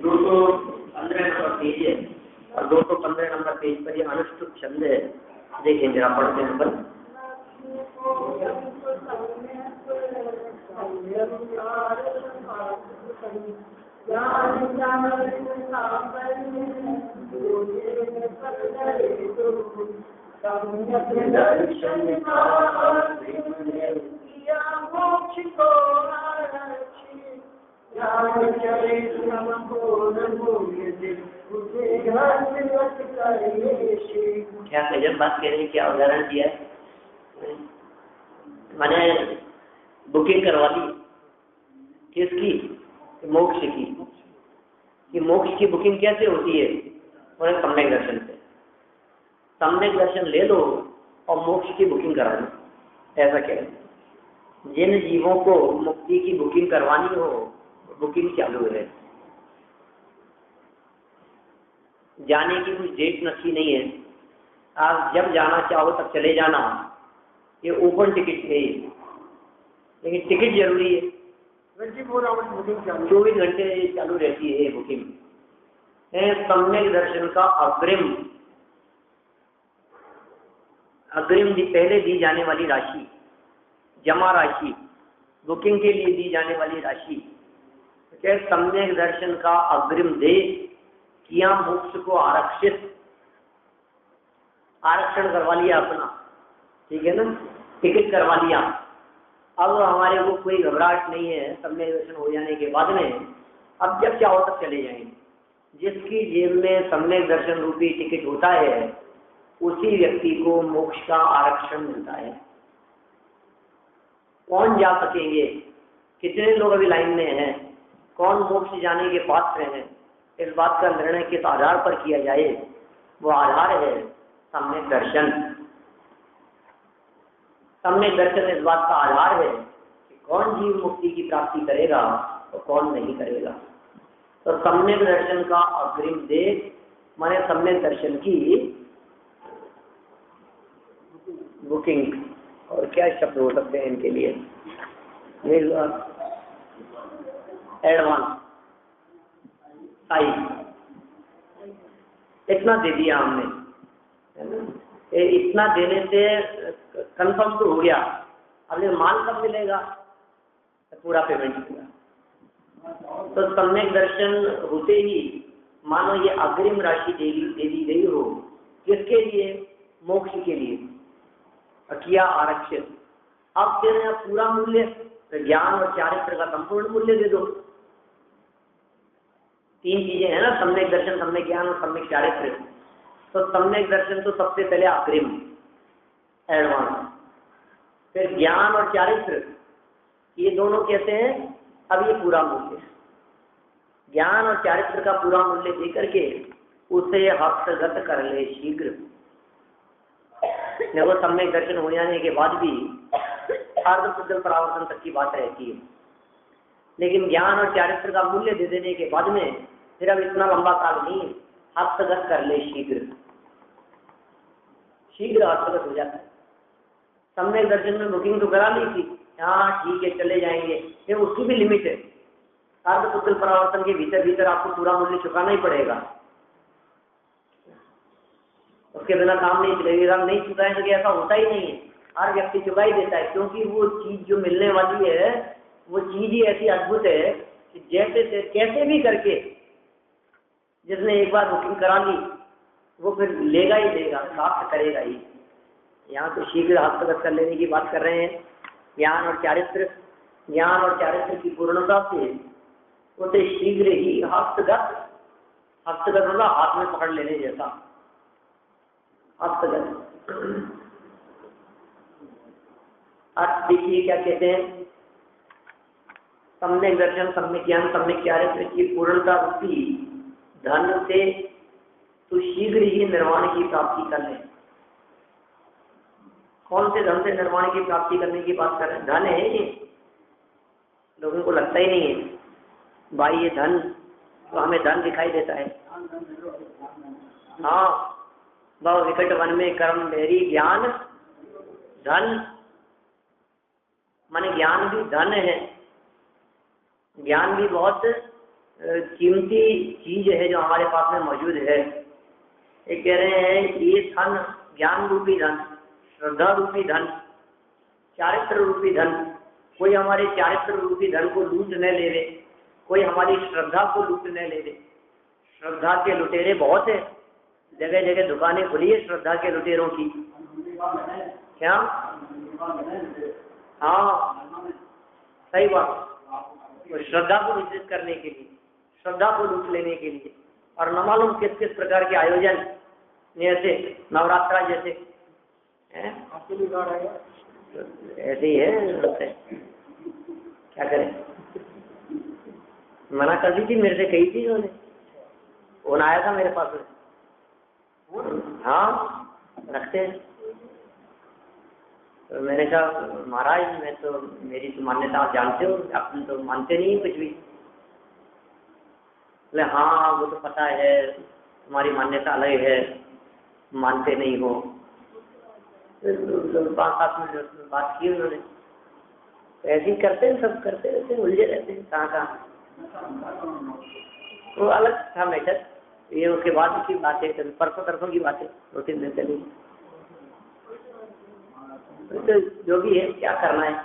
215 number page है और 215 number page पर ये अनुष्टुप छंद है। देखिए जरा पढ़ते हैं पर क्या गजब बात कह रहे हैं, क्या उदाहरण दिया है। मैंने बुकिंग करवा ली किसकी, मोक्ष की। कि मोक्ष की बुकिंग कैसे होती है, उन्हें सम्यक दर्शन से। सम्यक दर्शन ले लो और मोक्ष की बुकिंग करा लो, ऐसा कह रहे। जिन जीवों को मुक्ति की बुकिंग करवानी हो बुकिंग चालू है। जाने की कुछ डेट नक्की नहीं है, आप जब जाना चाहो तब चले जाना, ये ओपन टिकट है। लेकिन टिकट जरूरी है, 24 आवर्स बुकिंग चालू, 24 घंटे चालू रहती है बुकिंग। सम्यक दर्शन का अग्रिम पहले दी जाने वाली राशि, जमा राशि, बुकिंग के लिए दी जाने वाली राशि, क्या सम्यक दर्शन का अग्रिम दे किया मोक्ष को आरक्षण करवा लिया अपना, ठीक है ना, टिकट करवा लिया। अब हमारे को कोई घबराहट नहीं है सम्यक दर्शन हो जाने के बाद में, अब जब चाहो तब चले जाएंगे। जिसकी जेब में सम्यक दर्शन रूपी टिकट होता है उसी व्यक्ति को मोक्ष का आरक्षण मिलता है। कौन जा सकेंगे, कितने लोग अभी लाइन में हैं, कौन मोक्ष जाने के पात्र हैं, इस बात का निर्णय किस आधार पर किया जाए, वो आधार है सम्यक दर्शन। सम्यक दर्शन इस बात का आधार है कि कौन जीव मुक्ति की प्राप्ति करेगा और कौन नहीं करेगा। तो सम्यक दर्शन का अग्रिम दे माने सम्यक दर्शन की बुकिंग, और क्या शब्द हो सकते हैं इनके लिए, एडवांस साई, इतना दे दिया हमने, है ना। इतना देने से कंफर्म तो हो गया, अब ये माल कब मिलेगा, तो पूरा पेमेंट होगा। तो सम्यक दर्शन होते ही मानो ये अग्रिम राशि दे दी गई हो, किसके लिए, मोक्ष के लिए, किया आरक्षित। अब दे रहे पूरा मूल्य, तो ज्ञान और चारित्र का संपूर्ण मूल्य दे दो। तीन चीजें हैं ना, सम्यक दर्शन, सम्यक ज्ञान और सम्यक चारित्र। तो सम्यक दर्शन तो सबसे पहले अग्रिम एडवांस, फिर ज्ञान और चारित्र, ये दोनों कहते हैं अब ये पूरा मूल्य। ज्ञान और चारित्र का पूरा मूल्य देकर के उसे हस्तगत कर ले शीघ्र। वो सम्यक दर्शन हो जाने के बाद भी अर्धशुद्ध परावर्तन तक की बात रहती है, लेकिन ज्ञान और चारित्र का मूल्य दे देने के बाद में फिर अब इतना लंबा काल नहीं, हस्तगत कर ले शीघ्र, शीघ्र हस्तगत हो जाता है। सम्यक दर्शन में बुकिंग तो करा ली थी, हाँ ठीक है चले जाएंगे, ये उसकी भी लिमिट है। अर्धशुद्ध परावर्तन के भीतर आपको पूरा मूल्य चुकाना ही पड़ेगा, उसके बिना काम नहीं चलेगा। नहीं चुकाएंगे तो ऐसा होता ही नहीं है, हर व्यक्ति चुका ही देता है, क्योंकि वो चीज जो मिलने वाली है वो चीज ही ऐसी अद्भुत है कि जैसे कैसे भी करके जिसने एक बार बुकिंग करा ली वो फिर लेगा ही लेगा, प्राप्त करेगा ही। यहाँ तो शीघ्र हस्तगत कर लेने की बात कर रहे हैं। ज्ञान और चारित्र की पूर्णता से उसे शीघ्र ही हस्तगत मतलब हाथ में पकड़ लेने जैसा हस्तगत। अब देखिए क्या कहते हैं, सम्यक दर्शन, सम्यक ज्ञान, सम्यक चारित्र की पूर्णता रूपी धन से तो शीघ्र ही निर्वाण की प्राप्ति कर ले। कौन से धन से निर्वाण की प्राप्ति करने की बात कर रहे हैं? धन है ये, लोगों को लगता ही नहीं है भाई ये धन, तो हमें धन दिखाई देता है। हाँ, बहु विकट वन में कर्म मेरी ज्ञान धन, माने ज्ञान भी धन है, ज्ञान भी बहुत कीमती चीज है जो हमारे पास में मौजूद है। ये कह रहे हैं ये धन, ज्ञान रूपी धन, श्रद्धा रूपी धन, चारित्र रूपी धन, कोई हमारे चारित्र रूपी धन को लूट न ले ले, कोई हमारी श्रद्धा को लूट न ले ले। श्रद्धा के लुटेरे बहुत है, जगह जगह दुकानें खुली है श्रद्धा के लुटेरों की। क्या? हाँ सही बात। तो श्रद्धा को विचलित करने के लिए, श्रद्धा को लूट लेने के लिए, और न मालूम किस किस प्रकार के आयोजन, जैसे नवरात्रा जैसे हैं, ऐसे ही है। क्या करें, मना कर दी थी मेरे से, कही थी उन्होंने, फोन आया था मेरे पास में। हाँ रखते हैं। तो मैंने कहा महाराज मैं तो, मेरी तो मान्यता आप जानते हो, आप तो मानते नहीं कुछ भी। बोले हाँ वो तो पता है, तुम्हारी मान्यता अलग है, मानते नहीं हो। 5-7 मिनट बात की उन्होंने। तो ऐसे ही करते हैं, सब करते रहते हैं, उलझे रहते हैं कहाँ कहाँ। वो अलग था मैटर, ये उसके बाद की बात है, परसों तरसों की बात है, 2-3 दिन चली। तो जो भी है क्या करना है,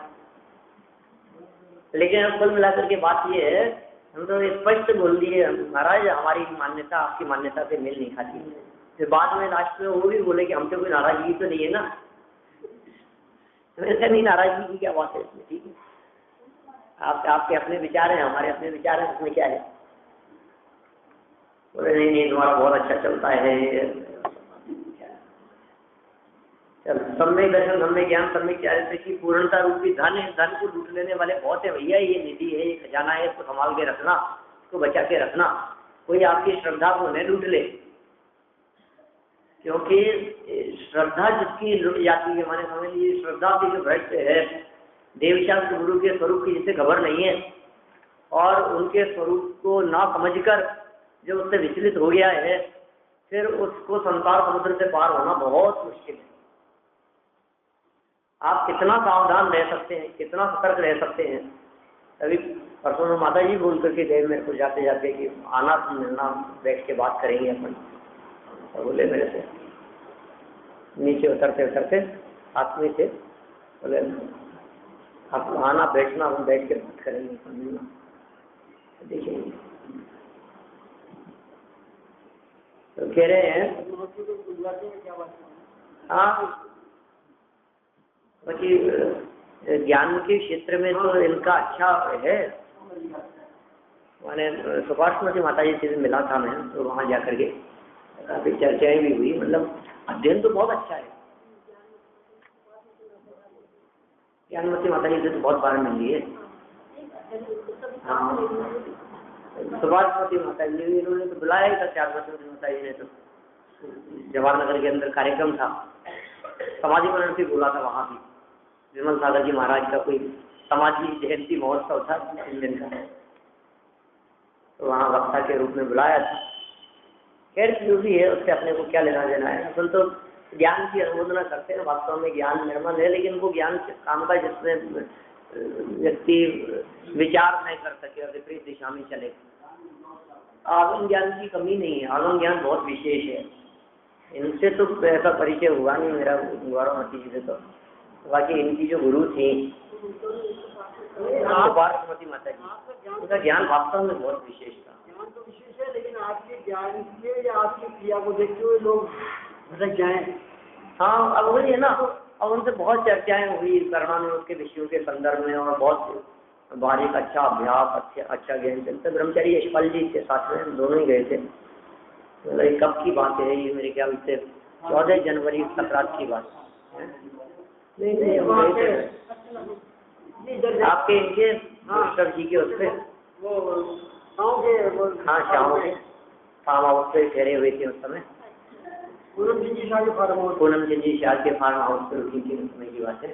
लेकिन अब कुल मिलाकर के बात ये है, हम तो स्पष्ट बोल दिए महाराज हमारी मान्यता आपकी मान्यता से मेल नहीं खाती। फिर बाद में लास्ट में वो भी बोले कि हमसे कोई नाराजगी तो नहीं है ना। मैंने नहीं, नाराजगी की क्या बात है इसमें, ठीक है, आपके अपने विचार हैं, हमारे अपने विचार हैं, उसमें क्या है। बोले नहीं नहीं तुम्हारा बहुत अच्छा चलता है। चल, सम्यक दर्शन, सम्यक ज्ञान, सम्यक चारित्र की पूर्णता रूपी धन है। धन को लूट लेने वाले बहुत है भैया, ये निधि है, ये खजाना है, इसको संभाल के रखना, इसको बचा के रखना, कोई आपकी श्रद्धा को न लूट ले। क्योंकि श्रद्धा जिसकी लुट जाती है, माने समझ लीजिए श्रद्धा की जो भ्रष्ट है, देवशास्त्र गुरु के स्वरूप की जिसे खबर नहीं है, और उनके स्वरूप को ना समझकर जो उससे विचलित हो गया है, फिर उसको संसार समुद्र से पार होना बहुत मुश्किल है। आप कितना सावधान रह सकते हैं, कितना सतर्क रह सकते हैं। अभी परसों में माता जी बोल करके गए मेरे को जाते जाते कि आना मिलना, बैठ के बात करेंगे अपन। तो बोले मेरे से नीचे उतरते उतरते आदमी थे, बोले आप आना बैठना, हम बैठ के बात करेंगे, मिलना देखेंगे। तो कह रहे हैं हाँ, बाकी ज्ञान के क्षेत्र में तो इनका अच्छा है। मैंने सुभाषमती माता जी से मिला था मैं, तो वहाँ जाकर के काफी चर्चाएं भी हुई, मतलब अध्ययन तो बहुत अच्छा है। ज्ञानमती माता जी से तो बहुत बार मिली है। हाँ सुभाषमती माता जी इन्होंने तो बुलाया ही था, चारुमती माता जी ने तो जवाहर नगर के अंदर कार्यक्रम था, समाधि मनन भी बोला था वहाँ भी। विमल सागर जी महाराज का कोई समाधि जयंती महोत्सव था 3 दिन का, तो वहाँ वक्ता के रूप में बुलाया था। खैर जो भी है उससे अपने को क्या लेना देना है, अपन तो ज्ञान की अनुमोदना करते हैं, वास्तव में ज्ञान निर्मल है, लेकिन वो ज्ञान काम का जिसमें व्यक्ति विचार नहीं कर सके और विपरीत दिशा में चले। आगम ज्ञान की कमी नहीं है, आगम ज्ञान बहुत विशेष है। इनसे तो ऐसा परिचय हुआ नहीं मेरा गौरवमती जी से, तो बाकी इनकी जो गुरु थी पार्वती माता जी, उनका ज्ञान वास्तव में बहुत विशेष था। ज्ञान तो विशेष है, लेकिन आपके ज्ञान के या आपकी क्रिया को देखते हुए लोग भटक जाएं। हाँ अब वही है ना, अब उनसे बहुत चर्चाएं हुई कर्मानुयोग के विषयों के संदर्भ में, और बहुत बारीक अच्छा अभ्यास, अच्छा ज्ञान चलता। ब्रह्मचारी यशपाल जी के साथ में दोनों ही गए थे। मतलब कब की बात है ये, मेरे ख्याल से 14 जनवरी 17 की बात है। नहीं आपके इनके मास्टर जी के उस पे हाँ शाम के फार्म हाउस पे ठहरे हुए थे उस समय। पूनम चंद जी शाह के फार्म हाउस पे रुकी थी उस समय की बात है।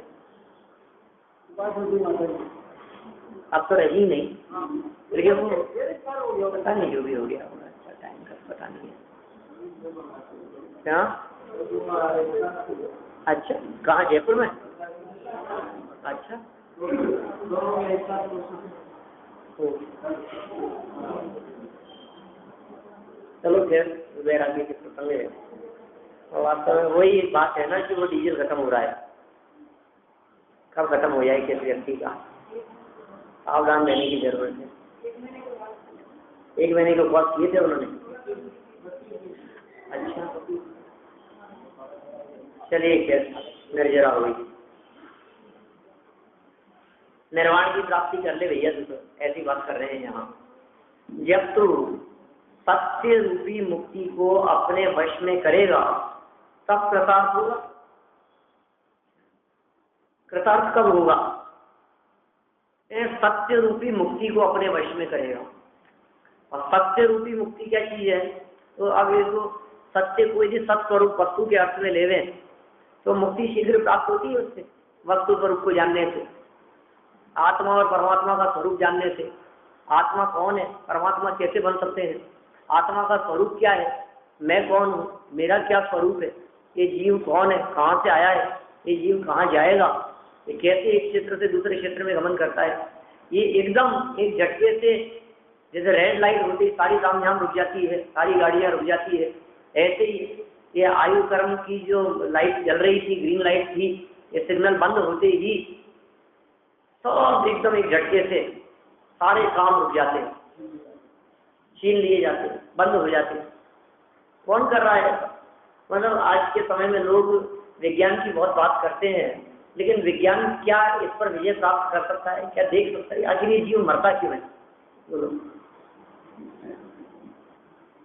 अब तो रही नहीं, लेकिन वो पता नहीं जो भी हो गया होगा, अच्छा टाइम का पता नहीं है। क्या अच्छा कहाँ, जयपुर में? अच्छा चलो फिर वैराग्य के प्रसंग है। और वास्तव में वही बात है ना कि वो डीजल खत्म हो रहा है, कब खत्म हो जाए किस व्यक्ति का, सावधान रहने की जरूरत है। 1 महीने के उपवास किए थे उन्होंने। अच्छा चलिए फिर निर्जरा हुई, निर्वाण की प्राप्ति कर ले भैया, तो ऐसी बात कर रहे हैं यहाँ। जब तू सत्य रूपी मुक्ति को अपने वश में करेगा तब कृतार्थ होगा। कृतार्थ कब होगा? सत्य रूपी मुक्ति को अपने वश में करेगा। और सत्य रूपी मुक्ति क्या चीज है? तो अब ये तो सत्य कोई भी सत्स्वरूप वस्तु के अर्थ में लेवे तो मुक्ति शीघ्र प्राप्त होती है उससे, वस्तु स्वरूप को जानने से, आत्मा और परमात्मा का स्वरूप जानने से। आत्मा कौन है, परमात्मा कैसे बन सकते हैं, आत्मा का स्वरूप क्या है, मैं कौन हूँ, मेरा क्या स्वरूप है, ये जीव कौन है, कहाँ से आया है, ये जीव कहाँ जाएगा, ये कैसे एक क्षेत्र से दूसरे क्षेत्र में गमन करता है। ये एकदम एक झटके से, जैसे रेड लाइट होती, सारी तामझाम रुक जाती है, सारी गाड़ियाँ रुक जाती है, ऐसे ही ये आयु कर्म की जो लाइट जल रही थी, ग्रीन लाइट थी, ये सिग्नल बंद होते ही सब एकदम एक झटके से सारे काम रुक जाते हैं, छीन लिए जाते हैं, बंद हो जाते हैं। कौन कर रहा है? मतलब आज के समय में लोग विज्ञान की बहुत बात करते हैं, लेकिन विज्ञान क्या इस पर विजय प्राप्त कर सकता है, क्या देख सकता है? आखिर ये जीव मरता क्यों है? बोलो।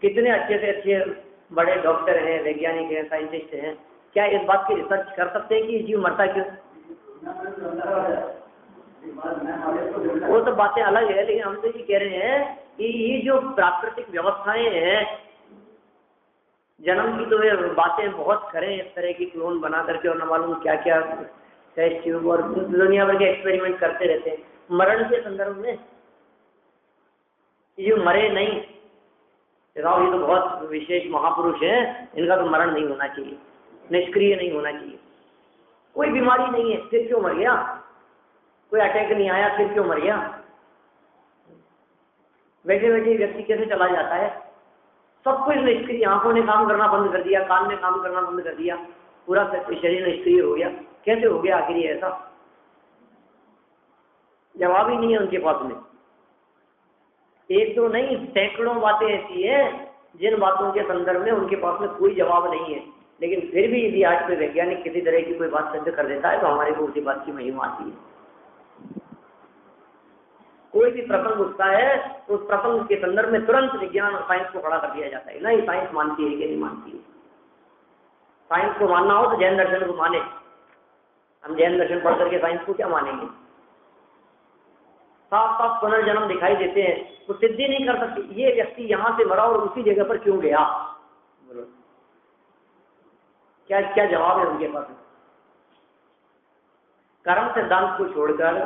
कितने अच्छे से अच्छे बड़े डॉक्टर हैं, वैज्ञानिक हैं, साइंटिस्ट हैं, क्या इस बात की रिसर्च कर सकते हैं कि ये जीव मरता क्यों? वो तो बातें अलग है, लेकिन हम तो ये कह रहे हैं कि ये जो प्राकृतिक व्यवस्थाएं हैं, जन्म की तो ये बातें बहुत करें, इस तरह की क्लोन बना करके और न मालूम क्या क्या टेस्ट ट्यूब और दुनिया भर के एक्सपेरिमेंट करते रहते हैं। मरण के संदर्भ में ये मरे नहीं, ये तो बहुत विशेष महापुरुष हैं, इनका तो मरण नहीं होना चाहिए, निष्क्रिय नहीं होना चाहिए। कोई बीमारी नहीं है फिर क्यों मर गया, कोई अटैक नहीं आया फिर क्यों मर गया? बैठे बैठे व्यक्ति कैसे चला जाता है? सब कुछ निष्क्रिय, आंखों ने काम करना बंद कर दिया, कान ने काम करना बंद कर दिया, पूरा शरीर निष्क्रिय हो गया। कैसे हो गया आखिर ऐसा? जवाब ही नहीं है उनके पास में। एक तो नहीं, सैकड़ों बातें ऐसी हैं जिन बातों के संदर्भ में उनके पास में कोई जवाब नहीं है, लेकिन फिर भी यदि आज कोई वैज्ञानिक किसी तरह की कोई बात सिद्ध कर देता है तो हमारे को उसी बात की महिमा आती है। कोई भी प्रसंग उठता है तो उस प्रसंग के संदर्भ में तुरंत विज्ञान और साइंस को खड़ा कर दिया जाता है। नहीं, साइंस मानती है कि नहीं मानती है? साइंस को मानना हो तो जैन दर्शन को माने। हम जैन दर्शन पढ़ करके साइंस को क्या मानेंगे? साफ साफ पुनर्जन्म दिखाई देते हैं, तो सिद्धि नहीं कर सकती। ये व्यक्ति यहाँ से मरा और उसी जगह पर क्यों गया? बोलो, क्या क्या जवाब है उनके पास? कर्म सिद्धांत को छोड़कर,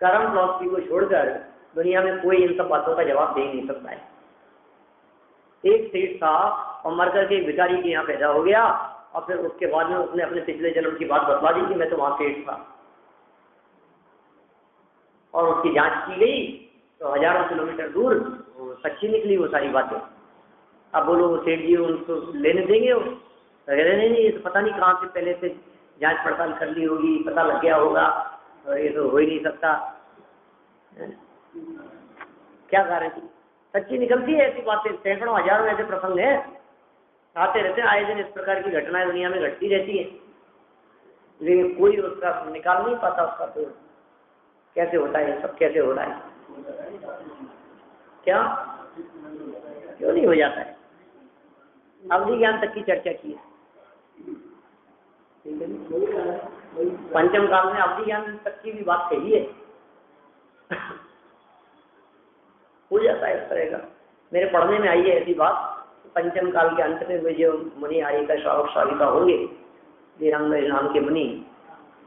कर्म फिलॉसफी को छोड़कर दुनिया में कोई इन सब बातों का जवाब दे नहीं सकता है। एक सेठ था और मर करके एक भिखारी के यहाँ पैदा हो गया, और फिर उसके बाद में उसने अपने पिछले जन्म की बात बतला दी कि मैं तो वहाँ सेठ था, और उसकी जांच की गई तो हजारों किलोमीटर दूर सच्ची निकली वो सारी बातें। अब बोलो वो सेठ जी उनको लेने देंगे? वो नहीं, ये तो पता नहीं कहाँ से पहले से जांच पड़ताल कर ली होगी, पता लग गया होगा, और ये तो हो ही नहीं सकता। क्या गारंटी? सच्ची निकलती है ऐसी बातें। सैकड़ों हजारों ऐसे प्रसंग हैं, आते रहते हैं, आए दिन इस प्रकार की घटनाएं दुनिया में घटती रहती है, लेकिन कोई उसका निकाल नहीं पाता उसका तो कैसे होता है, सब कैसे हो रहा है, क्या क्यों नहीं हो जाता है? अवधि ज्ञान तक की चर्चा की है, पंचम काल में अवधि ज्ञान तक की भी बात कही है। हो जाता है इस तरह का। मेरे पढ़ने में आई है ऐसी बात, पंचम काल के अंत में वे जो मुनि आर्य का श्रावक श्राविका होंगे, वीरांगना नाम के मुनि,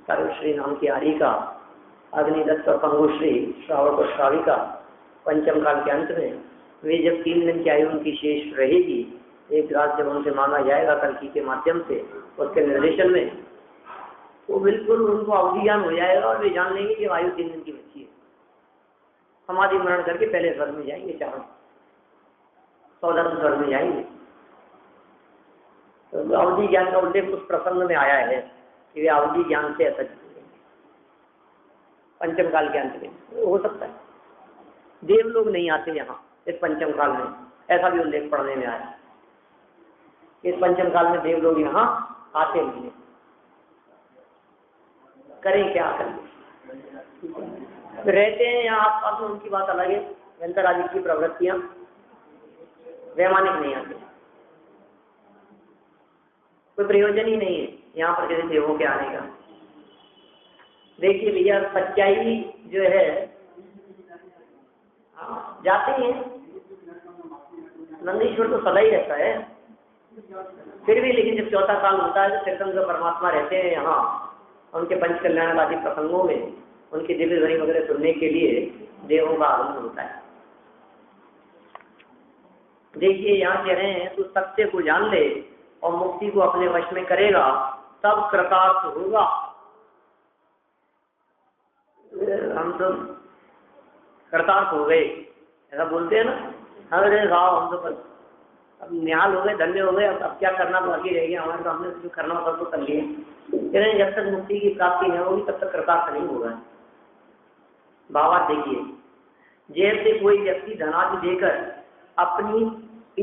सर्वश्री नाम की आर्य का, अग्निदत्त और पंगुश्री श्रावक और श्राविका, पंचम काल के अंत में वे जब 3 दिन की आयु उनकी शेष रहेगी, एक रात जब उनसे मांगा जाएगा कल्कि के माध्यम से उसके निर्देशन में, तो बिल्कुल उनको अवधि ज्ञान हो जाएगा और वे जान लेंगे कि आयु 3 दिन की बच्ची है। समाधि मरण करके पहले स्वर्ग में जाएंगे, चाहे 14 स्वर्ग में जाएंगे। तो अवधि ज्ञान का उल्लेख उस प्रसंग में आया है कि वे अवधि ज्ञान से ऐसा पंचम काल के अंत में हो सकता है। देव लोग नहीं आते यहाँ इस पंचम काल में, ऐसा भी उल्लेख पढ़ने में आया। इस पंचम काल में देव लोग यहाँ आते नहीं है, करें क्या करें, रहते हैं यहाँ आसपास में, उनकी बात अलग है। अंतरादि की प्रवृत्तियां वैमानिक नहीं आते, कोई प्रयोजन ही नहीं है यहाँ पर जैसे देवों के आने का। देखिए भैया सच्चाई जो है, जाते हैं नंदीश्वर तो सदा ही रहता है, फिर भी लेकिन जब चौथा काल होता है तो तीर्थंकर परमात्मा रहते हैं यहाँ, उनके पंच कल्याणवादी प्रसंगों में उनकी दिव्य ध्वनि वगैरह सुनने के लिए देवों का आगमन होता है। देखिए यहाँ कह रहे हैं, तू सत्य को जान ले और मुक्ति को अपने वश में करेगा तब कृतार्थ होगा। हम तो कृतार्थ हो गए ऐसा बोलते हैं ना, अरे साहब हम तो बस अब निहाल हो गए, धन्य हो गए, अब क्या करना बाकी रह गया हमारे सामने, जो करना होता तो कर लिए। जब तक मुक्ति की प्राप्ति है होगी तब तक कृतार्थ नहीं होगा। बाबा देखिए, जैसे कोई व्यक्ति धनादि देकर अपनी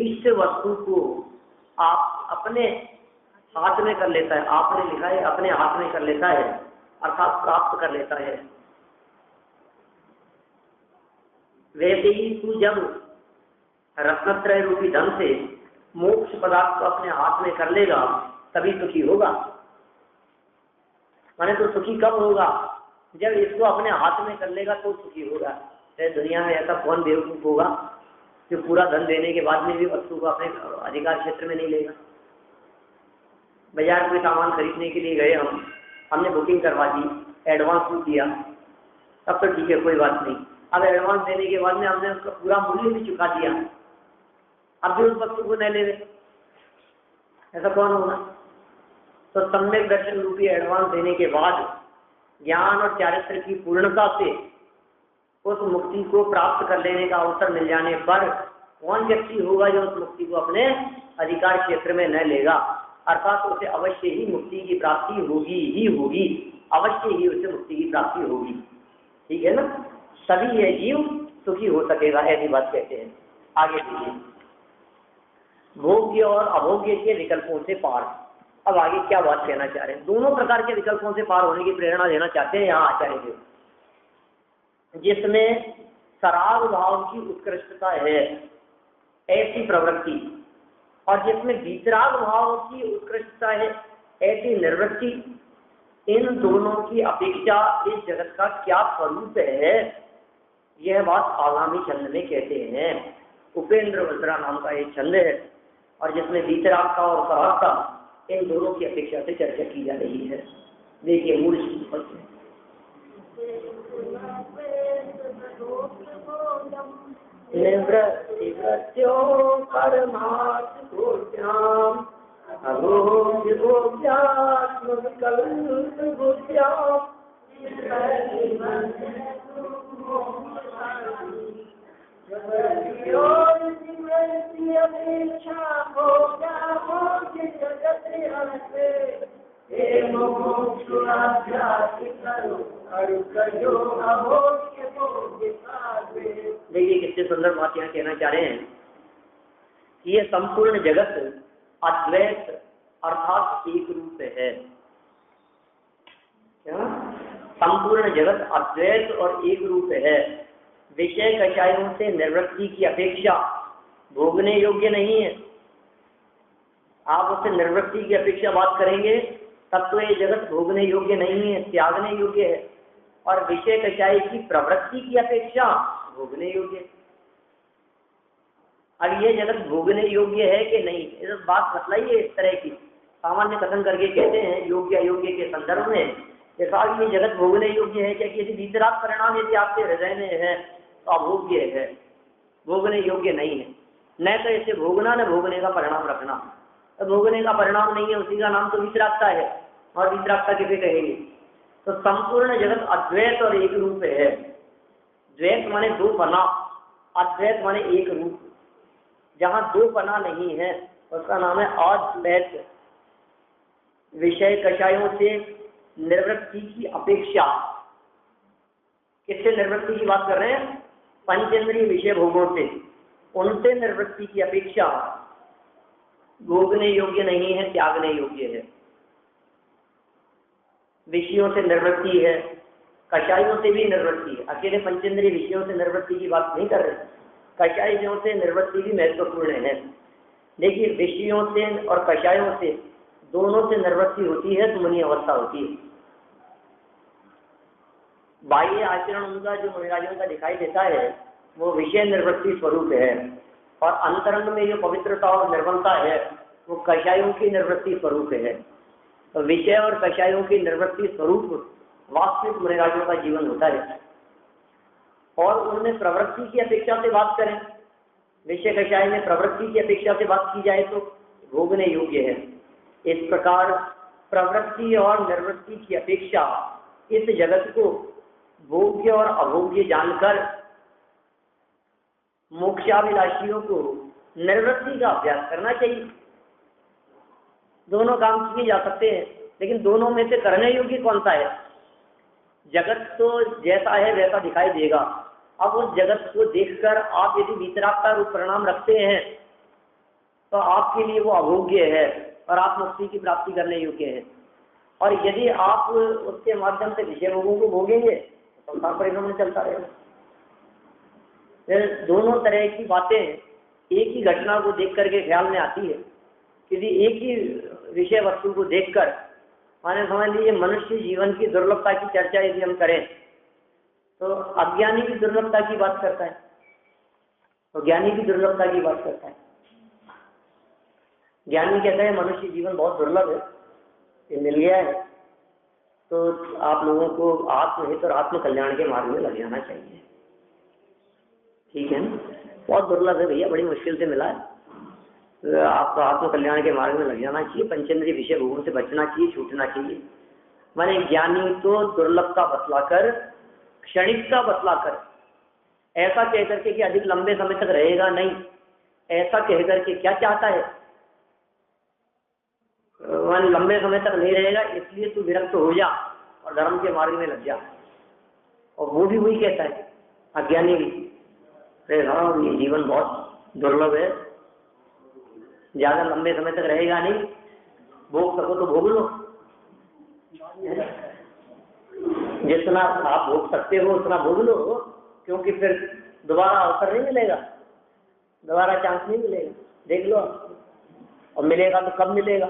इष्ट वस्तु को आप अपने हाथ में कर लेता है, आपने लिखा है अपने हाथ में कर लेता है, अर्थात प्राप्त कर लेता है, वैसे ही तू जब रत्नत्रय रूपी धन से मोक्ष पदार्थ को अपने हाथ में कर लेगा तभी सुखी होगा। माने तो सुखी कब होगा, जब इसको अपने हाथ में कर लेगा तो सुखी होगा। दुनिया में ऐसा कौन बेवकूफ होगा जो पूरा धन देने के बाद में भी वस्तु को अपने अधिकार क्षेत्र में नहीं लेगा। बाजार में सामान खरीदने के लिए गए, हमने बुकिंग करवा दी, एडवांस भी दिया, तब तो ठीक है कोई बात नहीं। अब एडवांस देने के बाद में हमने उसका पूरा मूल्य भी चुका दिया, अब भी उस वस्तु को नहीं ले रहे, ऐसा कौन होगा। तो सम्यक दर्शन रूपी एडवांस देने के बाद ज्ञान और चारित्र की पूर्णता से उस मुक्ति को प्राप्त कर लेने का अवसर मिल जाने पर कौन व्यक्ति होगा जो उस मुक्ति को अपने अधिकार क्षेत्र में न लेगा, अर्थात उसे अवश्य ही मुक्ति की प्राप्ति होगी ही होगी, अवश्य ही उसे मुक्ति की प्राप्ति होगी। ठीक है ना, तभी यह जीव सुखी हो सकेगा, ऐसी बात कहते हैं। आगे देखिए, भोग्य और अभोग्य के विकल्पों से पार। अब आगे क्या बात कहना चाह रहे हैं, दोनों प्रकार के विकल्पों से पार होने की प्रेरणा देना चाहते हैं यहाँ आचार्य देव, जिसमें सराग भाव की उत्कृष्टता है ऐसी प्रवृत्ति, और जिसमें वितराग भाव की उत्कृष्टता है ऐसी निर्वृत्ति, इन दोनों की अपेक्षा इस जगत का क्या स्वरूप है, यह बात आगामी छंद में कहते हैं। उपेंद्र वज्रा नाम का एक छंद है, और जिसमें वितराग का और सराग का इन दोनों की अपेक्षा से चर्चा की जा रही है। देखिए मूल निवृत्ति प्रत्यो परमार्थ भोज्याम अभोग्य भोग्यात्म विकल्प भोज्याम। देखिए कितने सुंदर बात यहाँ कहना चाह रहे हैं कि ये संपूर्ण जगत अद्वैत अर्थात एक रूप है। क्या संपूर्ण जगत अद्वैत और एक रूप है, विषय कषायों से निवृत्ति की अपेक्षा भोगने योग्य नहीं है। आप उससे निवृत्ति की अपेक्षा बात करेंगे तब तो ये जगत भोगने योग्य नहीं है, त्यागने योग्य है, और विषय कषाय की प्रवृत्ति की अपेक्षा भोगने योग्य। अब ये जगत भोगने योग्य है कि नहीं, इस बात बतलाइए। इस तरह की सामान्य कथन करके कहते हैं योग्य अयोग्य के संदर्भ में, साहब ये जगत भोगने योग्य है क्या, यदि वितराग परिणाम यदि आपके हृदय में है तो अभोग्य है, भोगने योग्य नहीं है। न तो इसे भोगना न भोगने का परिणाम रखना, तो भोगने का परिणाम नहीं है, उसी का नाम तो वितरागता है, और वितरागता किसे कहेंगे। तो संपूर्ण जगत अद्वैत और एक रूप है, द्वैत माने दो पना, अद्वैत माने एक रूप। जहाँ दो पना नहीं है उसका नाम है अद्वैत। विषय कषायों से निवृत्ति की अपेक्षा, किससे निवृत्ति की बात कर रहे हैं? पंचेंद्रिय विषय भोगों से, उनसे निवृत्ति की अपेक्षा भोगने योग्य नहीं है, त्यागने योग्य है। विषयों से निवृत्ति है, कषायों से भी निवृत्ति है। अकेले पंचेंद्रिय विषयों से निवृत्ति की बात नहीं कर रहे, कषायों से निवृत्ति भी महत्वपूर्ण है। देखिए, विषयों से और कषायों से दोनों से निवृत्ति होती है तो मुनि अवस्था होती है। बाह्य आचरण उनका जो मुनिराजों का दिखाई देता है वो विषय निवृत्ति स्वरूप है, और अंतरंग में जो पवित्रता और निर्मलता है वो कषायों की निवृत्ति स्वरूप है। तो विषय और कषायों की निवृत्ति स्वरूप वास्तविक मुनिराजों का जीवन होता है। और उनमें प्रवृत्ति की अपेक्षा से बात करें, विषय कषाय में प्रवृत्ति की अपेक्षा से बात की जाए तो भोगने योग्य है। इस प्रकार प्रवृत्ति और निवृत्ति की अपेक्षा इस जगत को भोग्य और अभोग्य जानकर मोक्षाभिलाषियों को निवृत्ति का अभ्यास करना चाहिए। दोनों काम किए जा सकते हैं, लेकिन दोनों में से करने योग्य कौन सा है? जगत तो जैसा है वैसा दिखाई देगा। अब उस जगत को देखकर आप यदि वितरागता रूप परिणाम रखते हैं तो आपके लिए वो अभोग्य है और आप मुक्ति की प्राप्ति करने योग्य है। और यदि आप उसके माध्यम से विषय भोगों को भोगेंगे तो संसार परिभ्रमण चलता रहेगा। दोनों तरह की बातें एक ही घटना को देख करके ख्याल में आती है। किसी एक ही विषय वस्तु को देखकर, माने समझ लीजिए मनुष्य जीवन की दुर्लभता की चर्चा यदि हम करें तो अज्ञानी भी दुर्लभता की बात करता है और ज्ञानी भी दुर्लभता की बात करता है। ज्ञानी कहता है मनुष्य जीवन बहुत दुर्लभ है, ये मिल गया है तो आप लोगों को आत्महित और आत्म कल्याण के मार्ग में लग जाना चाहिए। ठीक है ना, बहुत दुर्लभ है भैया, बड़ी मुश्किल से मिला है, आपको आत्म कल्याण के मार्ग में लग जाना चाहिए, पंचेंद्रिय विषय भोगों से बचना चाहिए, छूटना चाहिए। माने ज्ञानी तो दुर्लभता बतलाकर, क्षणिकता बतलाकर, ऐसा कहकर के कि अधिक लंबे समय तक रहेगा नहीं, ऐसा कहकर के क्या चाहता है? लंबे समय तक नहीं रहेगा इसलिए तू विरक्त हो जा और धर्म के मार्ग में लग जा। और वो भी वही कहता है, अज्ञानी भी, अरे हाँ ये जीवन बहुत दुर्लभ है, ज्यादा लंबे समय तक रहेगा नहीं, भोग सको तो भोग लो, जितना आप भोग सकते हो उतना भोग लो, क्योंकि फिर दोबारा अवसर नहीं मिलेगा, दोबारा चांस नहीं मिलेगा, देख लो, और मिलेगा तो कब मिलेगा।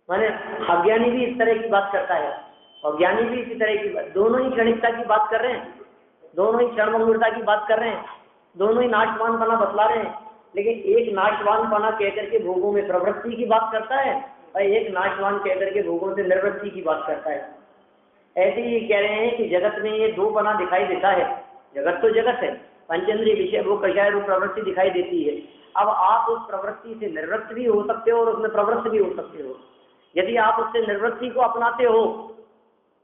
माने अज्ञानी भी इस तरह की बात करता है और ज्ञानी भी इसी तरह की बात, दोनों ही क्षणिकता की बात कर रहे हैं, दोनों ही क्षणभंगुरता की बात कर रहे हैं, दोनों ही नाशवानपना बतला रहे हैं। लेकिन एक नाशवानपना कहकर के भोगों में प्रवृत्ति की बात करता है और एक नाशवान कहकर के भोगों से निवृत्ति की बात करता है। ऐसे ही कह रहे हैं कि जगत में ये दो पना दिखाई देता है। जगत तो जगत है, पंचेंद्रिय विषय भोग कषाय रूप प्रवृत्ति दिखाई देती है। अब आप उस प्रवृत्ति से निवृत्त भी हो सकते हो और उसमें प्रवृत्त भी हो सकते हो। यदि आप उससे निवृत्ति को अपनाते हो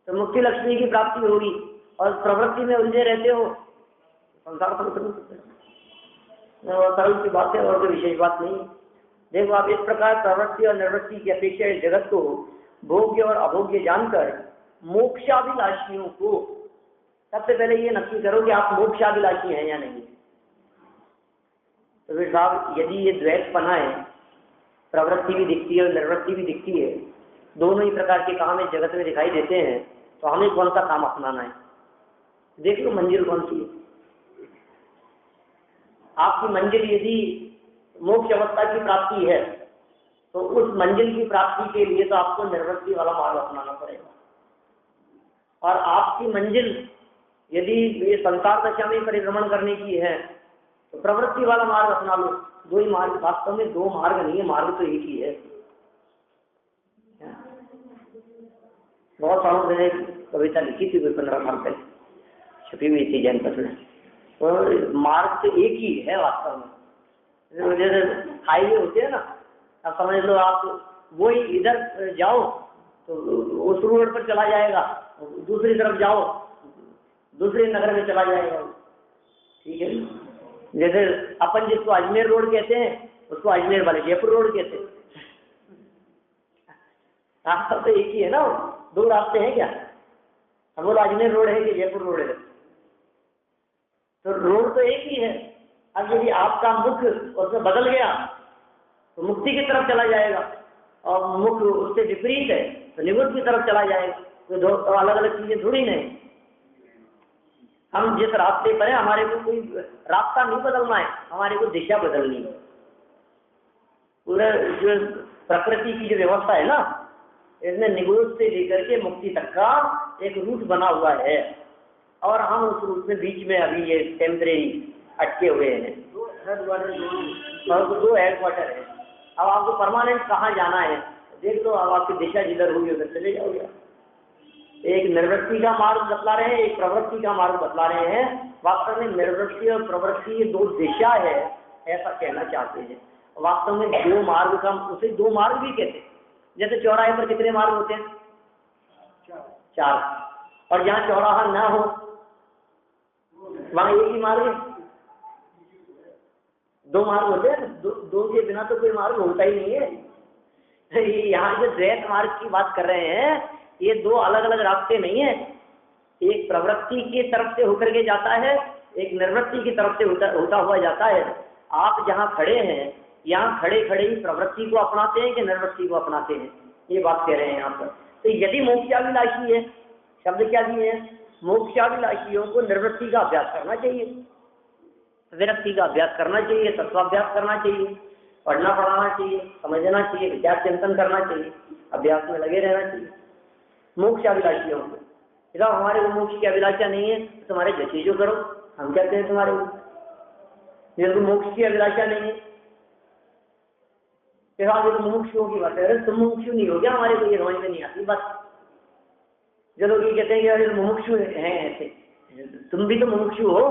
तो मुक्ति लक्ष्मी की प्राप्ति होगी, और प्रवृत्ति में उलझे रहते हो संसार सरल की बात है और कोई विशेष बात नहीं। देखो आप इस प्रकार प्रवृत्ति और निवृत्ति की अपेक्षा इस जगत को भोग्य और अभोग्य जानकर मोक्षाभिलाषियों को, सबसे पहले ये नक्की करो कि आप मोक्षाभिलाषी हैं या नहीं। तो फिर साहब यदि ये द्वैत पना है, प्रवृत्ति भी दिखती है और निवृत्ति भी दिखती है, दोनों ही प्रकार के काम इस जगत में दिखाई देते हैं, तो हमें कौन सा काम अपनाना है? देख लो मंजिल कौन सी है। आपकी मंजिल यदि मोक्ष अवस्था की प्राप्ति है तो उस मंजिल की प्राप्ति के लिए तो आपको निवृत्ति वाला मार्ग अपनाना पड़ेगा। और आपकी मंजिल यदि ये संसार दशा में परिभ्रमण करने की है तो प्रवृत्ति वाला मार्ग अपना लो। दो ही मार्ग, वास्तव में दो मार्ग नहीं है, मार्ग तो एक ही है। बहुत सालों से कविता लिखी थी, 15 साल पहले छपी हुई थी जैन पत्र में। और मार्ग तो एक ही है वास्तव में। जैसे हाईवे होते हैं ना, अब समझ लो आप वो ही इधर जाओ तो उस रोड पर चला जाएगा, दूसरी तरफ जाओ दूसरे नगर में चला जाएगा। ठीक है, जैसे अपन जिसको अजमेर रोड कहते हैं उसको अजमेर वाले जयपुर रोड कहते हैं। रास्ता तो एक ही है ना, दो रास्ते हैं क्या? हम बोला अजमेर रोड है कि जयपुर रोड है, तो रोड तो एक ही है। अब यदि आपका मुख उसमें बदल गया तो मुक्ति की तरफ चला जाएगा, और मुख उससे विपरीत है तो निवृत्ति की तरफ चला जाएगा। तो दो अलग अलग चीजें थोड़ी नहीं। हम जिस रास्ते पर है हमारे को कोई रास्ता नहीं बदलना है, हमारे को दिशा बदलनी है। पूरा जो प्रकृति की जो व्यवस्था है ना, इसमें निगोज से लेकर के मुक्ति तक का एक रूट बना हुआ है, और हम उस रूट में बीच में अभी ये टेम्परेरी अटके हुए हैं। और दो हेडक्वार्टर है। अब आपको परमानेंट कहाँ जाना है देख लो, अब आपकी दिशा जिधर होगी उधर चले जाओगे। एक निर्वृत्ति का मार्ग बतला रहे हैं, एक प्रवृत्ति का मार्ग बतला रहे हैं। वास्तव में निर्वृत्ति और प्रवृत्ति ये दो दिशा है ऐसा कहना चाहते हैं। वास्तव में दो मार्ग का, उसे दो मार्ग भी कहते हैं। जैसे चौराहे पर कितने मार्ग होते हैं? चार। और जहाँ चौराहा ना हो वहां एक ही मार्ग है। दो मार्ग होते हैं, दो के बिना तो कोई मार्ग होता ही नहीं है। यहाँ जो द्वैत मार्ग की बात कर रहे हैं, ये दो अलग अलग रास्ते नहीं है। एक प्रवृत्ति की तरफ से होकर के जाता है, एक निर्वृत्ति की तरफ से होता हुआ जाता है। आप जहाँ खड़े हैं यहाँ खड़े खड़े ही प्रवृत्ति को अपनाते हैं कि निर्वृत्ति को अपनाते हैं, ये बात कह रहे हैं यहाँ पर। तो यदि मोक्षाभिलाषी है, शब्द क्या दिए हैं? मोक्षाभिलाषियों को निर्वृत्ति का अभ्यास करना चाहिए, विरक्ति का अभ्यास करना चाहिए, तत्वाभ्यास करना चाहिए, पढ़ना पढ़ाना चाहिए, समझना चाहिए, विचार चिंतन करना चाहिए, अभ्यास में लगे रहना चाहिए। मोक्ष अभिलाषियों को इधर हमारे को मोक्ष की अभिलाषा नहीं है तो तुम्हारे जैसे जो करो, हम कहते हैं तुम्हारे को तो मोक्ष की अभिलाषा नहीं है। तो मुमुक्षुओं की बात है, तुम मुमुक्षु नहीं हो गया, हमारे को ये समझ में नहीं आती बात। जो लोग ये कहते हैं कि अरे मुमुक्षु हैं ऐसे, तुम भी तो मुमुक्षु हो।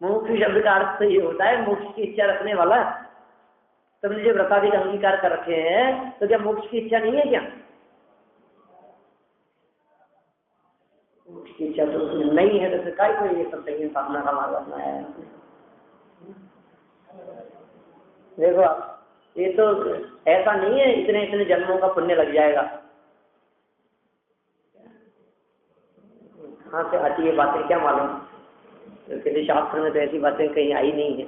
मुमुक्षु शब्द का अर्थ तो ये होता है मोक्ष की इच्छा रखने वाला। तुमने जो व्रताधिक अंगीकार कर रखे हैं तो क्या मोक्ष की इच्छा नहीं है क्या? मोक्ष की इच्छा तो नहीं है, तो काय को ये सब चाहिए सामना का मार्ग अपनाया है। देखो ये तो ऐसा नहीं है इतने इतने जन्मों का पुण्य लग जाएगा। कहाँ से आती है बातें क्या मालूम, तो किसी शास्त्र में तो ऐसी बातें कहीं आई नहीं है।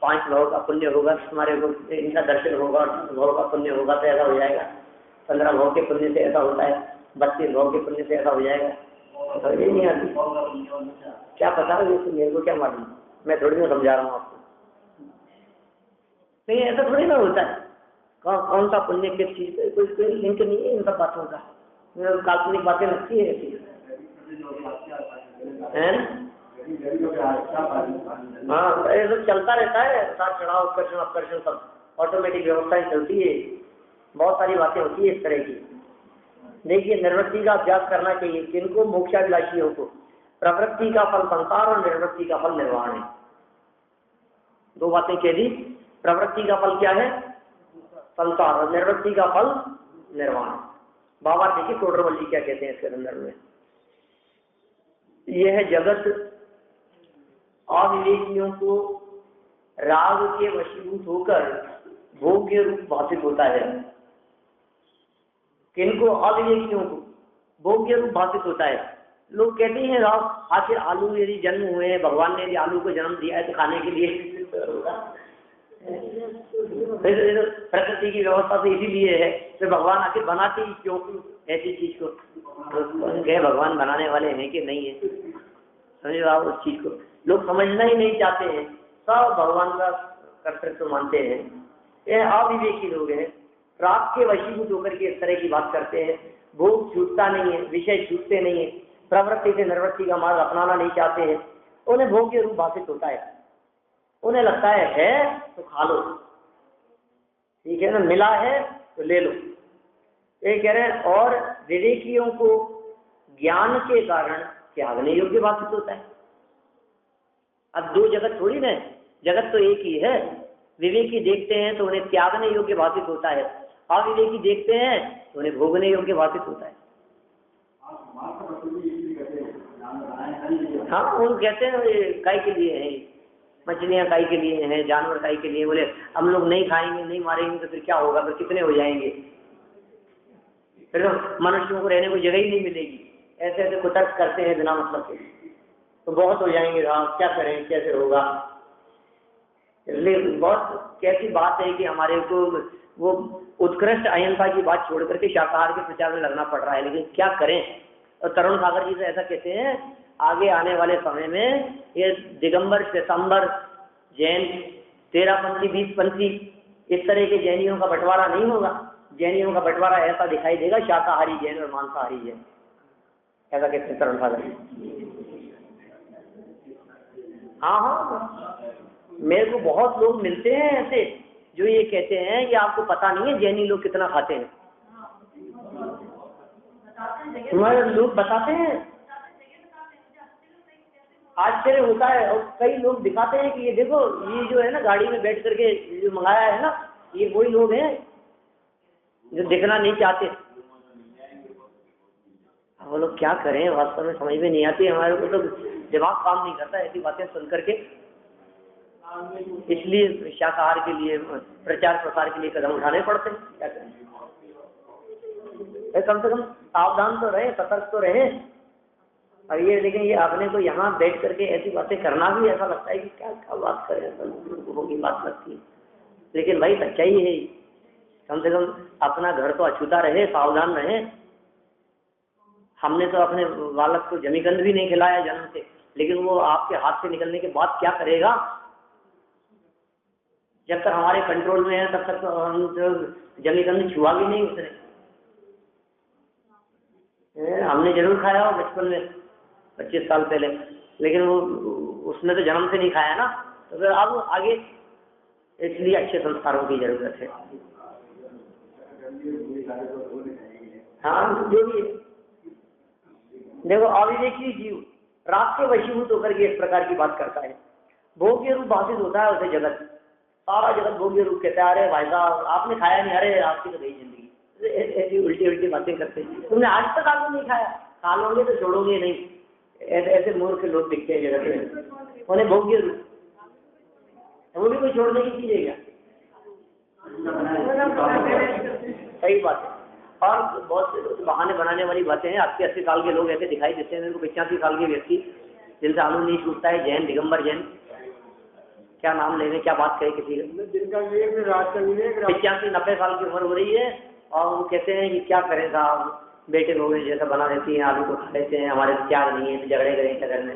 5 भाव का पुण्य होगा तुम्हारे को, इनका दर्शन होगा, 10 भाव का पुण्य होगा तो ऐसा हो जाएगा, 15 भाव के पुण्य से ऐसा होता है, 32 भाव के पुण्य से ऐसा हो जाएगा। तो ये नहीं आती, क्या पता मेरे को क्या मालूम, मैं थोड़ी ना समझा रहा हूँ आपको। नहीं ऐसा थोड़ी ना होता है, कौन सा पुण्य किस चीज पे कोई लिंक नहीं है इन सब बातों का। काल्पनिक बातें लगती है ऐसी है ना। हाँ ये सब चलता रहता है, साथ चढ़ाव उत्कर्षण अपकर्षण सब ऑटोमेटिक व्यवस्थाएं चलती है, बहुत सारी बातें होती है इस तरह की। देखिए निर्वृत्ति का अभ्यास करना चाहिए जिनको मोक्षाभिलाषियों को। प्रवृत्ति का फल संसार और निर्वृत्ति का फल निर्वाण है। 2 बातें कह दी, प्रवृत्ति का फल क्या है? संसार, और निर्वृत्ति का फल निर्वाण। बाबा देखिए टोडरमल जी क्या कहते हैं इसके संदर्भ में, यह जगत अविवेकियों को राग के वशीभूत होकर भोग्य रूप भाषित होता है। किनको? अविवेकियों को भोग्य रूप भाषित होता है। लोग कहते हैं राव आखिर आलू यदि जन्म हुए हैं, भगवान ने यदि आलू को जन्म दिया है तो खाने के लिए प्रकृति की व्यवस्था तो इसीलिए है, तो भगवान आखिर बनाते ही क्यों ऐसी चीज को? तो भगवान बनाने वाले हैं कि नहीं है, समझ आप उस चीज को लोग समझना ही नहीं चाहते हैं, सब भगवान का कर्तृत्व मानते हैं। यह अविवेकी लोग हैं, राग के वशीभूत होकर के इस तरह की बात करते हैं। भोग छूटता नहीं है, विषय छूटते नहीं है, प्रवृत्ति से निर्वृत्ति का मार्ग अपनाना नहीं चाहते हैं। उन्हें भोग्य रूप भाषित होता है, उन्हें लगता है तो खा लो, ठीक है ना, मिला है तो ले लो, ये कह रहे हैं। और विवेकियों को ज्ञान के कारण त्यागने योग्य भाषित होता है। अब 2 जगत थोड़ी ना, जगत तो एक ही है। विवेकी देखते हैं तो उन्हें त्यागने योग्य भाषित होता है, अविवेकी देखते हैं तो उन्हें भोगने योग्य भाषित होता है। हाँ वो कहते हैं ये काय के लिए है, मछलियाँ काय के लिए हैं, जानवर काय के लिए, बोले हम लोग नहीं खाएंगे नहीं मारेंगे तो फिर क्या होगा, फिर कितने हो जाएंगे, फिर तो मनुष्यों को रहने को जगह ही नहीं मिलेगी। ऐसे ऐसे कुतर्क करते हैं बिना मतलब के, तो बहुत हो जाएंगे, हाँ क्या करें कैसे होगा। इसलिए बहुत कैसी बात है कि हमारे को वो उत्कृष्ट अहिंसा की बात छोड़ करके शाकाहार के प्रचार में लगना पड़ रहा है, लेकिन क्या करें। और तरुण सागर जी से ऐसा कहते हैं आगे आने वाले समय में ये दिगंबर श्वेतांबर जैन 13पंथी 20पंथी इस तरह के जैनियों का बंटवारा नहीं होगा। जैनियों का बंटवारा ऐसा दिखाई देगा शाकाहारी जैन और मांसाहारी जैन, ऐसा कहते हैं तरुण सागर जी। हाँ हाँ, मेरे को बहुत लोग मिलते हैं ऐसे जो ये कहते हैं कि आपको पता नहीं है जैनी लोग कितना खाते हैं। तुम्हारे लोग बताते हैं, आश्चर्य होता है। और कई लोग दिखाते हैं कि ये देखो ये जो है ना गाड़ी में बैठ करके जो मंगाया है ना, ये वही लोग हैं जो दिखना नहीं चाहते। वो लोग क्या करें, वास्तव में समझ में नहीं आती। हमारे को तो दिमाग काम नहीं करता ऐसी बातें सुन करके। इसलिए शाकाहार के लिए प्रचार प्रसार के लिए कदम उठाने पड़ते हैं। क्या करें, कम से कम सावधान तो रहे, सतर्क तो रहे। और ये लेकिन ये आपने को यहाँ बैठ करके ऐसी बातें करना भी ऐसा लगता है कि क्या क्या बात करें, होगी बात लगती है। लेकिन भाई सच्चाई है, कम से कम अपना घर तो अछूता रहे, सावधान रहे। हमने तो अपने बालक को जमीकंद भी नहीं खिलाया जन्म से, लेकिन वो आपके हाथ से निकलने के बाद क्या करेगा। जब तक हमारे कंट्रोल में है तब तक तो हम तो जमीकंद छुआ भी नहीं उसने। हमने जरूर खाया हो बचपन में 25 साल पहले, लेकिन वो उसने तो जन्म से नहीं खाया ना, तो फिर अब आगे इसलिए अच्छे संस्कारों की जरूरत है। हाँ जो भी देखो, अविवेकी जीव राग के वशीभूत होकर के इस प्रकार की बात करता है। भोग्य रूप भाषित होता है उसे जगत, सारा जगत भोग्य रूप कहता है। अरे भाई साहब आपने खाया नहीं, अरे आपकी तो गई जिंदगी, ऐसी उल्टी उल्टी बातें करते हैं। तुमने आज तक आपने नहीं खाया, खा लोगे तो छोड़ोगे नहीं। ऐसे मूर्ख लोग दिखते हैं जगत में, उन्हें भोग्य रूप, वो भी कोई छोड़ने की चीज है क्या? सही बात है। और बहुत से बहाने बनाने वाली बातें हैं। 80 साल के लोग ऐसे दिखाई देते हैं मेरे को, 85 साल के व्यक्ति जिनसे आलू नहीं छूटता है, जैन दिगंबर जैन, क्या नाम लेने, क्या बात कहे किसी का। 85-90 साल की उम्र हो रही है और वो कहते हैं कि क्या करें साहब, बेटे लोग जैसा बना देती हैं, आलू को खा लेते हैं, हमारे त्याग नहीं है तो झगड़े करें क्या करने।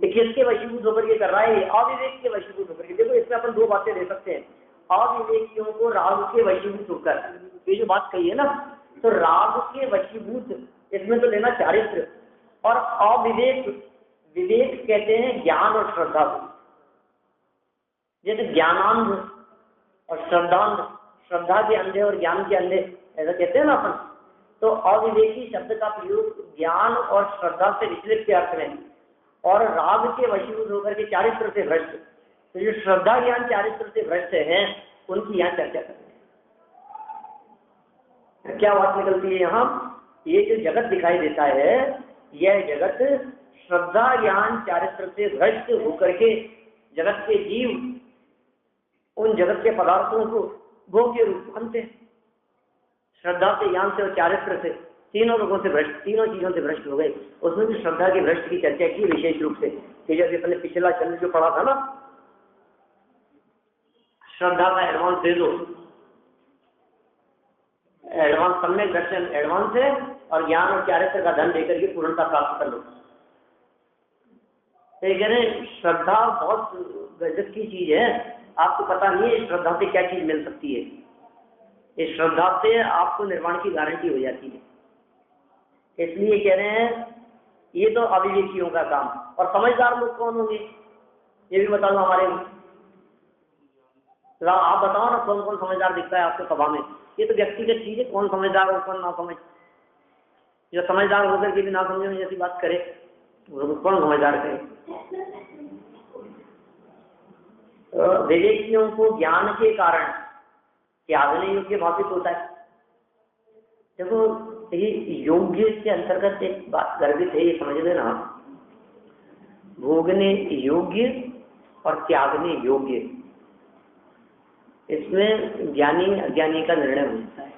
21 के वशीभूत होकर के कर रहा है, अविवेक के वशीभूत होकर के। देखो इसमें अपन दो बातें ले सकते हैं। अविवेकियों को राग के वशीभूत होकर, ये जो बात कही है ना, तो राग के वशीभूत इसमें तो लेना चारित्र, और अविवेक, विवेक कहते हैं ज्ञान और श्रद्धा को। जैसे ज्ञानांध और श्रद्धांध, श्रद्धा के अंधे और ज्ञान के अंधे, ऐसा कहते हैं ना अपन। तो अविवेकी शब्द का प्रयोग ज्ञान और श्रद्धा से विचलित के अर्थ में, और राग के वशीभूत होकर के चारित्र से भ्रष्ट। तो जो श्रद्धा ज्ञान चारित्र से भ्रष्ट हैं उनकी यहाँ चर्चा करते हैं। क्या बात निकलती है यहाँ, ये जो जगत दिखाई देता है, यह जगत श्रद्धा ज्ञान चारित्र से भ्रष्ट होकर के जगत के जीव उन जगत के पदार्थों को भोग्य रूप मानते हैं। श्रद्धा से, ज्ञान से और चारित्र से, तीनों लोगों से भ्रष्ट, तीनों चीजों से भ्रष्ट हो गए। उसमें भी श्रद्धा के भ्रष्ट की चर्चा की विशेष रूप से, कि जैसे अपने पिछला चंद्र जो पढ़ा था ना, श्रद्धा का एडवांस दे दो, एडवांस सम्यक दर्शन एडवांस है, और ज्ञान और चारित्र का धन देकर के पूर्णता प्राप्त कर लो। तो ये कह रहे हैं श्रद्धा बहुत गजब की चीज है, आपको पता नहीं है श्रद्धा से क्या चीज मिल सकती है। इस श्रद्धा से आपको निर्वाण की गारंटी हो जाती है। इसलिए कह रहे हैं ये तो अविवेकियों का काम। और समझदार लोग कौन होंगे ये भी बता दो हमारे। तो आप बताओ ना कौन कौन समझदार दिखता है आपको सभा में। ये तो व्यक्तिगत चीज है, कौन समझदार और कौन ना समझ। जो समझदार होकर के भी ना समझे जैसी बात करे, वो कौन समझदार करे। तो विवेकियों को ज्ञान के कारण त्यागने योग्य भावित होता है। देखो ये योग्य के अंतर्गत एक बात गर्भित है, ये समझ लेना, भोगने योग्य और त्यागने योग्य, इसमें ज्ञानी अज्ञानी का निर्णय होता है।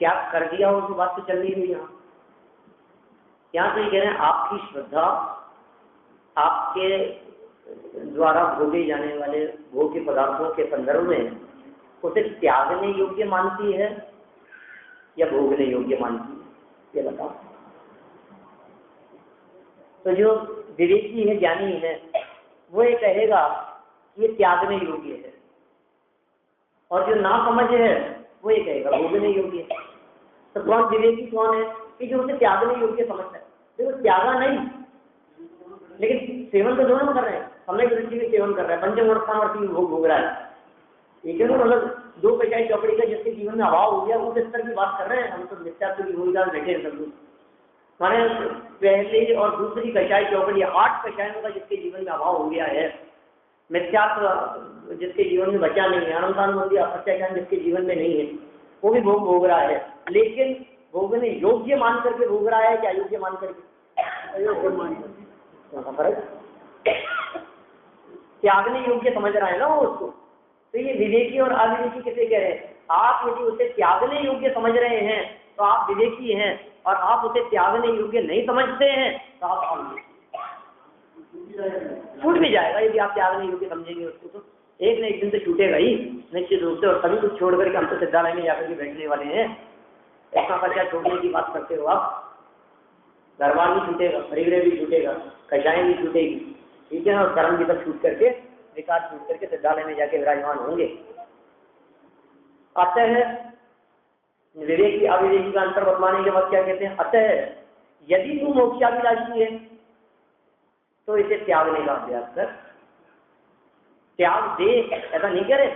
त्याग कर दिया हो तो बात तो चल नहीं रही। यहाँ तो ये कह रहे हैं आपकी श्रद्धा आपके द्वारा भोगे जाने वाले भोग्य पदार्थों के संदर्भ में उसे त्यागने योग्य मानती है या भोगने योग्य मानती है, ये बताओ। तो जो विवेकी है, ज्ञानी है, वो ये कहेगा कि ये त्यागने योग्य है, और जो ना समझ है वो ये कहेगा भोगने योग्य है। तो कौन विवेकी कौन है कि जो उसे त्यागने योग्य समझता है। देखो त्यागा नहीं, लेकिन सेवन तो दोनों कर रहे हैं, सम्यक दृष्टि में सेवन कर रहा है, पंचम अर्थावर्ती भोग भोग रहा है। ठीक है ना, मतलब दो कचाई चौकड़ी का जिसके जीवन में अभाव हो गया उस स्तर की बात कर रहे हैं हम। तो नित्यात्व की भूमिका में बैठे हैं सब लोग। माने पहली और दूसरी कचाई चौकड़ी 8 कचायों का जिसके जीवन में अभाव हो गया है, मिथ्यात्व जिसके जीवन में बचा नहीं है, अनुमान बुद्धि असत्याचार जिसके जीवन में नहीं है, वो भी भोग भोग रहा है। लेकिन भोगने योग्य मान करके भोग रहा है क्या अयोग्य मान करके? अयोग्य मान करके। त्यागने योग्य समझ रहा है ना वो उसको। तो ये विवेकी और अविवेकी किसे कह रहे हैं? आप यदि उसे त्यागने योग्य समझ रहे हैं तो आप विवेकी हैं, और आप उसे त्यागने योग्य नहीं समझते हैं तो आप अविवेकी। छूट भी जाएगा यदि आप त्यागने योग्य समझेंगे उसको, तो एक न एक दिन तो छूटेगा ही निश्चित रूप से। और सभी कुछ छोड़ करके हम तो सिद्धालय में जाकर के बैठने वाले हैं। ऐसा खर्चा छोड़ने की बात करते हो आप। दरबार भी छूटेगा, परिग्रह भी छूटेगा, कषाएं भी छूटेगी, ठीक है ना, और कर्म भी तक छूट करके, विकास छूट करके सिद्धालय में जाके विराजमान होंगे। अतः विवेकी अविवेकी का अंतर बतलाने के बाद क्या कहते हैं? अतः यदि तू मोक्षाभिलाषी है तो इसे त्यागने का अभ्यास कर। त्याग दे ऐसा नहीं करे,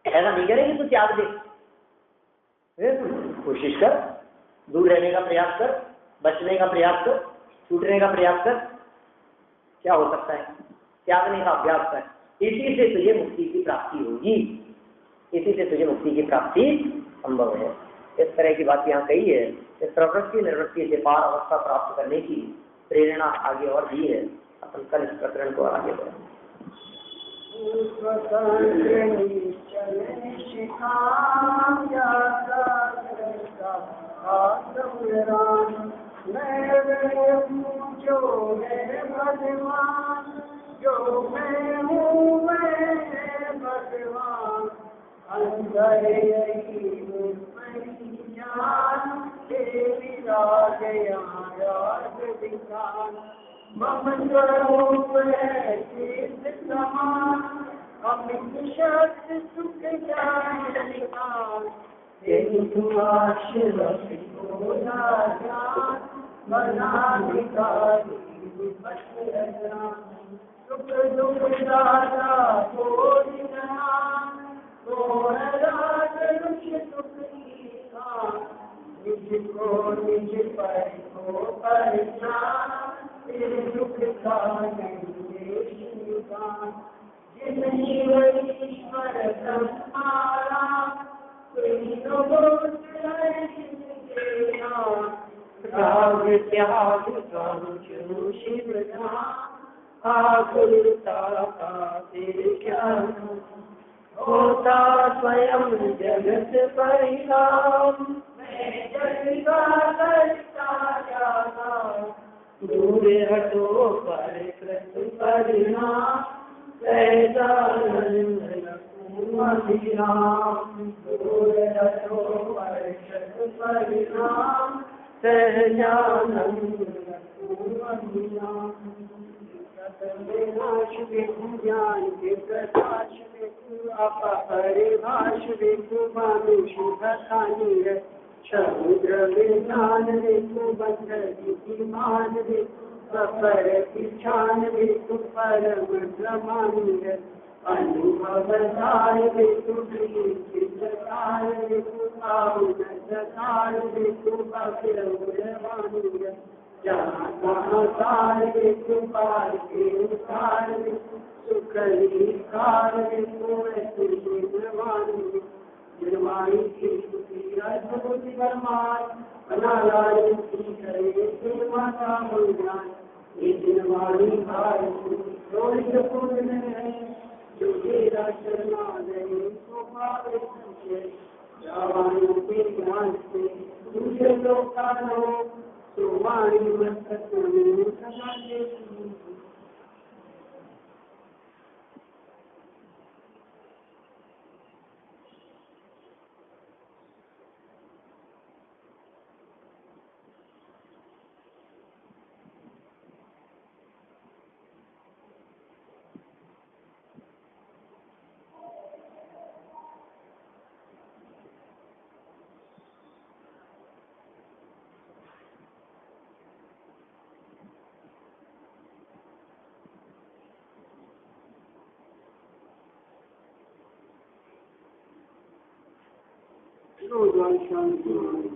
ऐसा नहीं करे कि तू त्याग दे। कोशिश कर, दूर रहने का प्रयास कर, बचने का प्रयास कर, छूटने का प्रयास कर। क्या हो सकता है? त्यागने का अभ्यास कर। इसी से तुझे मुक्ति की प्राप्ति होगी, इसी से तुझे मुक्ति की प्राप्ति संभव है। इस तरह की बात यहाँ कही है। इस प्रवृत्ति निवृत्ति से पार अवस्था प्राप्त करने की प्रेरणा आगे और दी है। अपन कल इस प्रकरण को आगे बढ़ेंगे। जो मैं हूँ मैं भगवान, अंदर यही जान तेरी राज याद दिखान, मम स्वरूप है चित समान, अमित शक्ति सुख जान निकाल, तेरी आशीर्वाद होना जान, बना निकाली सुख दुख दाता कोई जान, निजको निज पर को पहचान, तेरे दुख का जिन ईश्वर ब्रह्मारा, राग त्याग शिव होता स्वयं जगत परिणाम, मैं जगता करता जाता, दूर हटो पर कृत परिणाम, सहजानंद दूर हटो पर कृत परिणाम, सहजानंद विनाश विभु ज्ञान के प्रकाश विभु अपरिभाष विभु भानु शुभ खानी, समुद्र विज्ञान विभु बंध मान विभु पर पिछान विभु परम ब्रह्मानी, अनुभव सार विभु चित्रकार विभु पावन विभु भगवानी, जहाँ सार विभु पार के सार विभु सुखरी कार्य कोय तुझे निर्वाणी निर्वाणी की स्तुति अद्भुत परमार बना लाल की करे तेरे माता बलिदान ये निर्वाणी भारत रोज पूर्ण है जो तेरा शरणा गए तो पावे तुझे रावाणों के ज्ञान से तुझे लोका लो तो वाणी मस्तक में सदा देती शांति